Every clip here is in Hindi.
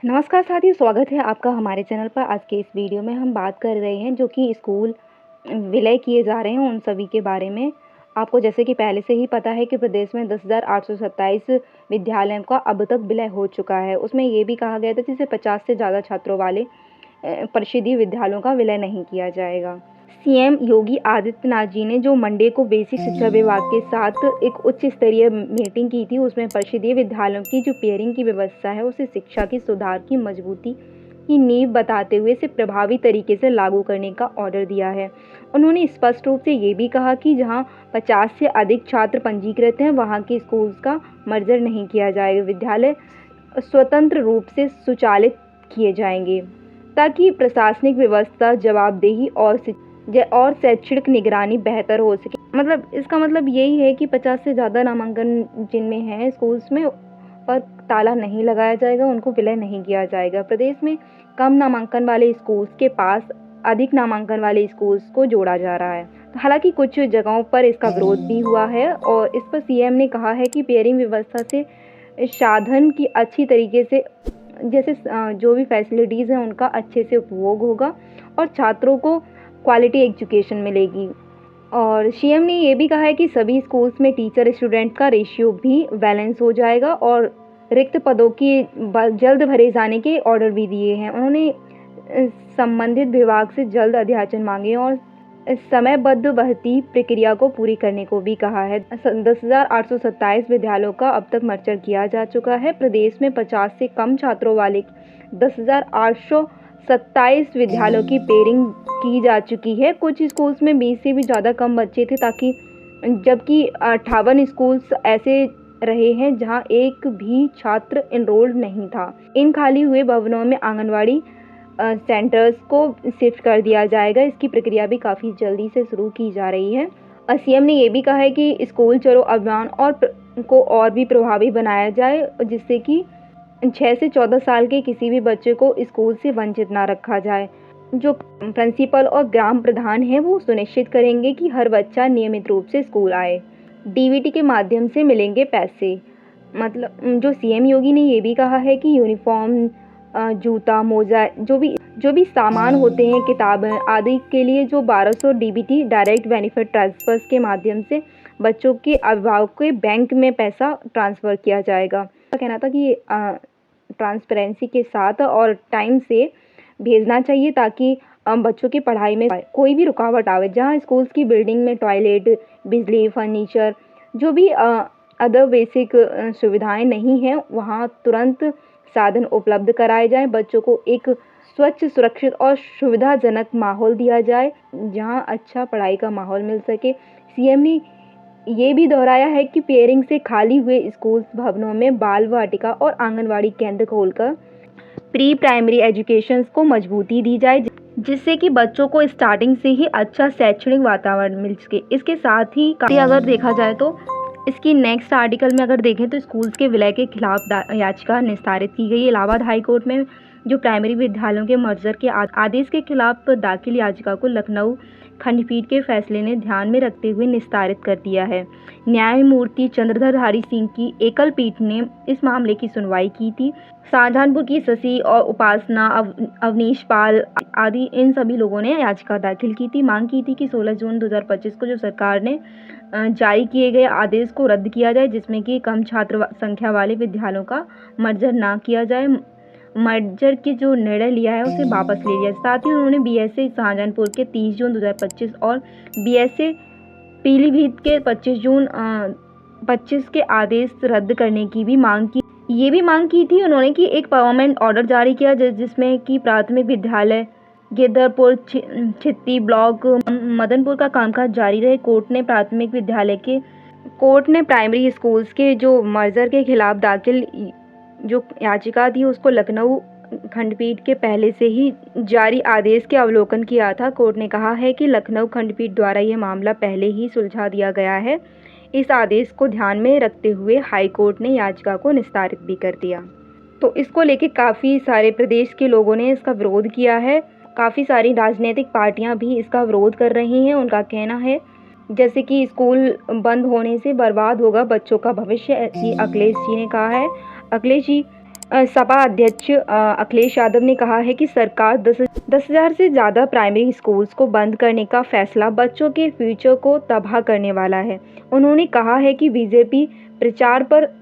नमस्कार साथियों, स्वागत है आपका हमारे चैनल पर। आज के इस वीडियो में हम बात कर रहे हैं जो कि स्कूल विलय किए जा रहे हैं उन सभी के बारे में। आपको जैसे कि पहले से ही पता है कि प्रदेश में 10,827 विद्यालयों का अब तक विलय हो चुका है। उसमें ये भी कहा गया था जिससे 50 से ज़्यादा छात्रों वाले परिषदीय विद्यालयों का विलय नहीं किया जाएगा। सीएम योगी आदित्यनाथ जी ने जो मंडे को बेसिक शिक्षा विभाग के साथ एक उच्च स्तरीय मीटिंग की थी, उसमें परिषदीय विद्यालयों की जो पेयरिंग की व्यवस्था है उसे शिक्षा की सुधार की मजबूती की नींव बताते हुए इसे प्रभावी तरीके से लागू करने का ऑर्डर दिया है। उन्होंने स्पष्ट रूप से ये भी कहा कि जहां 50 से अधिक छात्र पंजीकृत हैं वहां के स्कूल्स का मर्जर नहीं किया जाएगा। विद्यालय स्वतंत्र रूप से सुचालित किए जाएंगे ताकि प्रशासनिक व्यवस्था, जवाबदेही और शैक्षणिक निगरानी बेहतर हो सके। मतलब इसका मतलब यही है कि 50 से ज़्यादा नामांकन जिनमें हैं स्कूल्स में पर ताला नहीं लगाया जाएगा, उनको विलय नहीं किया जाएगा। प्रदेश में कम नामांकन वाले स्कूल्स के पास अधिक नामांकन वाले स्कूल्स को जोड़ा जा रहा है। हालांकि कुछ जगहों पर इसका विरोध भी हुआ है और इस पर सीएम ने कहा है कि पेयरिंग व्यवस्था से साधन की अच्छी तरीके से जैसे जो भी फैसिलिटीज़ हैं उनका अच्छे से उपभोग होगा और छात्रों को क्वालिटी एजुकेशन मिलेगी। और सीएम ने ये भी कहा है कि सभी स्कूल्स में टीचर स्टूडेंट का रेशियो भी बैलेंस हो जाएगा और रिक्त पदों की जल्द भरे जाने के ऑर्डर भी दिए हैं। उन्होंने संबंधित विभाग से जल्द अध्याचन मांगे और समयबद्ध भर्ती प्रक्रिया को पूरी करने को भी कहा है। 10,827 विद्यालयों का अब तक मर्जर किया जा चुका है। प्रदेश में 50 से कम छात्रों वाले 10,827 विद्यालयों की पेयरिंग की जा चुकी है। कुछ स्कूल्स में 20 से भी ज़्यादा कम बच्चे थे जबकि 58 स्कूल्स ऐसे रहे हैं जहां एक भी छात्र एनरोल्ड नहीं था। इन खाली हुए भवनों में आंगनवाड़ी सेंटर्स को शिफ्ट कर दिया जाएगा। इसकी प्रक्रिया भी काफ़ी जल्दी से शुरू की जा रही है। सीएम ने ये भी कहा है कि स्कूल चलो अभियान को और भी प्रभावी बनाया जाए जिससे कि 6 से 14 साल के किसी भी बच्चे को स्कूल से वंचित ना रखा जाए। जो प्रिंसिपल और ग्राम प्रधान हैं वो सुनिश्चित करेंगे कि हर बच्चा नियमित रूप से स्कूल आए। डीबीटी के माध्यम से मिलेंगे पैसे। मतलब जो सीएम योगी ने ये भी कहा है कि यूनिफॉर्म, जूता, मोजा, जो भी सामान होते हैं, किताबें आदि के लिए जो 1200 डीबीटी डायरेक्ट बेनिफिट ट्रांसफर्स के माध्यम से बच्चों के अभिभावक के बैंक में पैसा ट्रांसफ़र किया जाएगा। कहना था कि ट्रांसपेरेंसी के साथ और टाइम से भेजना चाहिए ताकि बच्चों की पढ़ाई में कोई भी रुकावट आवे। जहां स्कूल्स की बिल्डिंग में टॉयलेट, बिजली, फर्नीचर, जो भी अदर बेसिक सुविधाएं नहीं हैं वहां तुरंत साधन उपलब्ध कराए जाएं। बच्चों को एक स्वच्छ, सुरक्षित और सुविधाजनक माहौल दिया जाए जहां अच्छा पढ़ाई का माहौल मिल सके। सीएम ने ये भी दोहराया है कि पेयरिंग से खाली हुए स्कूल भवनों में बाल वाटिका और आंगनवाड़ी केंद्र खोलकर प्री प्राइमरी एजुकेशन को मजबूती दी जाए जिससे कि बच्चों को स्टार्टिंग से ही अच्छा शैक्षणिक वातावरण मिल सके। इसके साथ ही अगर देखा जाए तो इसकी नेक्स्ट आर्टिकल में अगर देखें तो स्कूल्स के विलय के खिलाफ याचिका निस्तारित की गई। इलाहाबाद हाई कोर्ट में जो प्राइमरी विद्यालयों के मर्जर के आदेश के खिलाफ दाखिल याचिका को लखनऊ खंडपीठ के फैसले ने ध्यान में रखते हुए निस्तारित कर दिया है। न्यायमूर्ति चंद्रधर सिंह की एकल पीठ ने इस मामले की सुनवाई की थी। शाहजहांपुर की शशि और उपासना, अवनीश पाल आदि इन सभी लोगों ने याचिका दाखिल की थी। मांग की थी कि 16 जून 2025 को जो सरकार ने जारी किए गए आदेश को रद्द किया जाए जिसमें कि कम छात्र संख्या वाले विद्यालयों का मर्जर ना किया जाए। मर्जर की जो निर्णय लिया है उसे वापस ले लिया। साथ ही उन्होंने बीएसए शाहजहांपुर के 30 जून 2025 और बीएसए पीलीभीत के 25 जून 25 के आदेश रद्द करने की भी मांग की। ये भी मांग की थी उन्होंने कि एक परमानेंट ऑर्डर जारी किया जिसमें कि प्राथमिक विद्यालय गिरधरपुर, छित्ती ब्लॉक, मदनपुर का कामकाज जारी रहे। कोर्ट ने प्राइमरी स्कूल्स के जो मर्जर के खिलाफ दाखिल जो याचिका थी उसको लखनऊ खंडपीठ के पहले से ही जारी आदेश के अवलोकन किया था। कोर्ट ने कहा है कि लखनऊ खंडपीठ द्वारा यह मामला पहले ही सुलझा दिया गया है। इस आदेश को ध्यान में रखते हुए हाई कोर्ट ने याचिका को निस्तारित भी कर दिया। तो इसको लेके काफ़ी सारे प्रदेश के लोगों ने इसका विरोध किया है। काफ़ी सारी राजनीतिक पार्टियां भी इसका विरोध कर रही हैं। उनका कहना है जैसे कि स्कूल बंद होने से बर्बाद होगा बच्चों का भविष्य, ऐसी अखिलेश जी ने कहा है। अखिलेश जी सपा अध्यक्ष अखिलेश यादव ने कहा है कि सरकार 10,000 से ज़्यादा प्राइमरी स्कूल्स को बंद करने का फैसला बच्चों के फ्यूचर को तबाह करने वाला है। उन्होंने कहा है कि बीजेपी प्रचार पर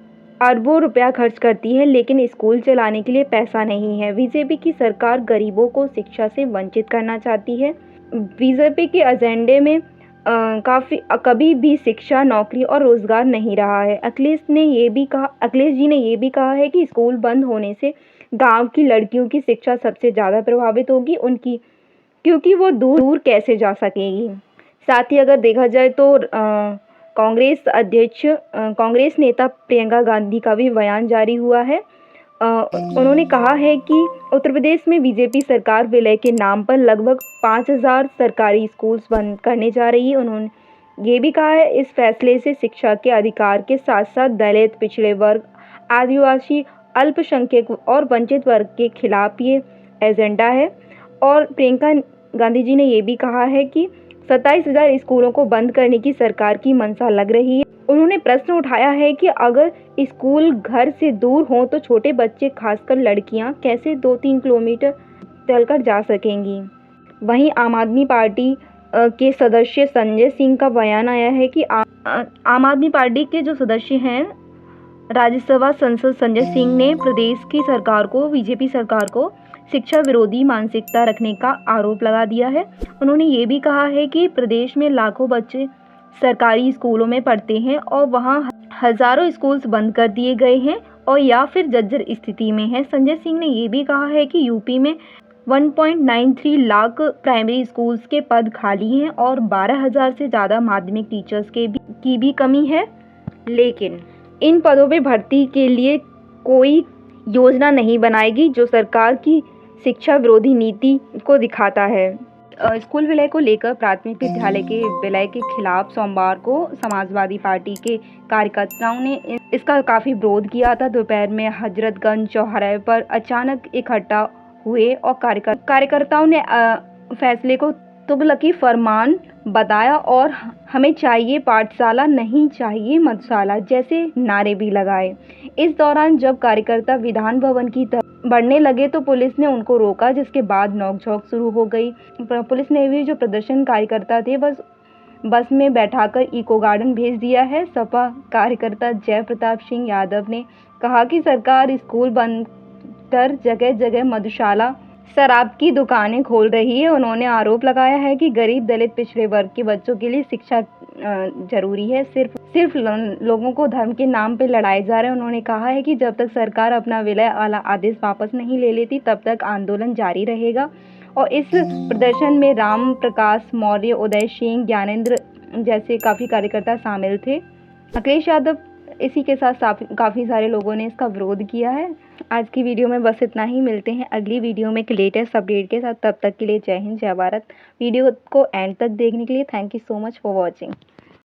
अरबों रुपया खर्च करती है, लेकिन स्कूल चलाने के लिए पैसा नहीं है। बीजेपी की सरकार गरीबों को शिक्षा से वंचित करना चाहती है। बीजेपी के एजेंडे में कभी भी शिक्षा, नौकरी और रोजगार नहीं रहा है। अखिलेश जी ने ये भी कहा है कि स्कूल बंद होने से गांव की लड़कियों की शिक्षा सबसे ज़्यादा प्रभावित होगी, क्योंकि वो दूर कैसे जा सकेगी। साथ ही अगर देखा जाए तो कांग्रेस नेता प्रियंका गांधी का भी बयान जारी हुआ है। उन्होंने कहा है कि उत्तर प्रदेश में बीजेपी सरकार विलय के नाम पर लगभग 5,000 सरकारी स्कूल्स बंद करने जा रही है। उन्होंने ये भी कहा है इस फैसले से शिक्षा के अधिकार के साथ साथ दलित, पिछड़े वर्ग, आदिवासी, अल्पसंख्यक और वंचित वर्ग के खिलाफ ये एजेंडा है। और प्रियंका गांधी जी ने ये भी कहा है कि 27,000 स्कूलों को बंद करने की सरकार की मंशा लग रही है। उन्होंने प्रश्न उठाया है कि अगर स्कूल घर से दूर हों तो छोटे बच्चे, खासकर लड़कियां, कैसे 2-3 किलोमीटर चलकर जा सकेंगी। वहीं आम आदमी पार्टी के सदस्य संजय सिंह का बयान आया है कि आम आदमी पार्टी के जो सदस्य हैं राज्यसभा सांसद संजय सिंह ने प्रदेश की सरकार को, बीजेपी सरकार को शिक्षा विरोधी मानसिकता रखने का आरोप लगा दिया है। उन्होंने ये भी कहा है कि प्रदेश में लाखों बच्चे सरकारी स्कूलों में पढ़ते हैं और वहां हजारों स्कूल्स बंद कर दिए गए हैं और या फिर जर्जर स्थिति में हैं। संजय सिंह ने ये भी कहा है कि यूपी में 1.93 लाख प्राइमरी स्कूल्स के पद खाली हैं और 12,000 से ज़्यादा माध्यमिक टीचर्स की भी कमी है, लेकिन इन पदों पे भर्ती के लिए कोई योजना नहीं बनाएगी जो सरकार की शिक्षा विरोधी नीति को दिखाता है। स्कूल विलय को लेकर प्राथमिक विद्यालय के विलय के खिलाफ सोमवार को समाजवादी पार्टी के कार्यकर्ताओं ने इसका काफ़ी विरोध किया था। दोपहर में हजरतगंज चौराहे पर अचानक इकट्ठा हुए और कार्यकर्ताओं ने फैसले को तुगलकी फरमान बताया और हमें चाहिए पाठशाला, नहीं चाहिए मधुशाला जैसे नारे भी लगाए। इस दौरान जब कार्यकर्ता विधान भवन की तरफ बढ़ने लगे तो पुलिस ने उनको रोका, जिसके बाद नोकझोंक शुरू हो गई। पुलिस ने भी जो प्रदर्शन कार्यकर्ता थे बस में बैठाकर इको गार्डन भेज दिया है। सपा कार्यकर्ता जय प्रताप सिंह यादव ने कहा कि सरकार स्कूल बंद कर जगह जगह मधुशाला, शराब की दुकानें खोल रही है। उन्होंने आरोप लगाया है कि गरीब, दलित, पिछड़े वर्ग के बच्चों के लिए शिक्षा जरूरी है। सिर्फ लोगों को धर्म के नाम पे लड़ाए जा रहे हैं। उन्होंने कहा है कि जब तक सरकार अपना विलय वाला आदेश वापस नहीं ले लेती तब तक आंदोलन जारी रहेगा। और इस प्रदर्शन में राम प्रकाश मौर्य, उदय सिंह, ज्ञानेंद्र जैसे काफ़ी कार्यकर्ता शामिल थे। अखिलेश यादव इसी के साथ काफ़ी सारे लोगों ने इसका विरोध किया है। आज की वीडियो में बस इतना ही। मिलते हैं अगली वीडियो में एक लेटेस्ट अपडेट के साथ। तब तक के लिए जय हिंद, जय भारत। वीडियो को एंड तक देखने के लिए thank you so much for watching.